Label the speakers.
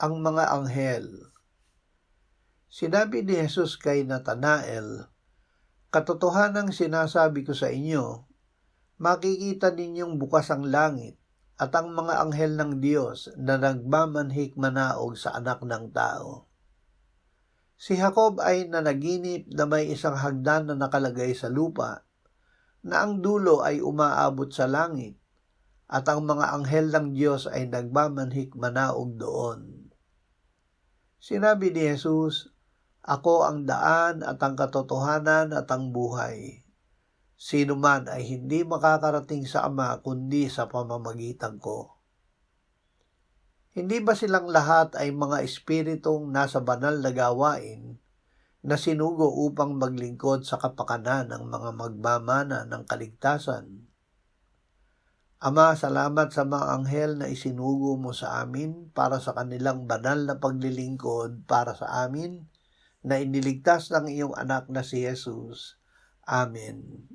Speaker 1: ang mga anghel. Sinabi ni Jesus kay Natanael, "Katotohanang sinasabi ko sa inyo, makikita ninyong bukas ang langit at ang mga anghel ng Diyos na nagmamanhik manaog sa anak ng tao." Si Jacob ay nanaginip na may isang hagdan na nakalagay sa lupa, na ang dulo ay umaabot sa langit, at ang mga anghel ng Diyos ay nagmamanhik manaog doon. Sinabi ni Jesus, "Ako ang daan at ang katotohanan at ang buhay. Sino man ay hindi makakarating sa Ama kundi sa pamamagitan ko." Hindi ba silang lahat ay mga espiritong nasa banal na gawain na sinugo upang maglingkod sa kapakanan ng mga magmamana ng kaligtasan? Ama, salamat sa mga anghel na isinugo mo sa amin para sa kanilang banal na paglilingkod para sa amin, na iniligtas ng iyong anak na si Jesus. Amen.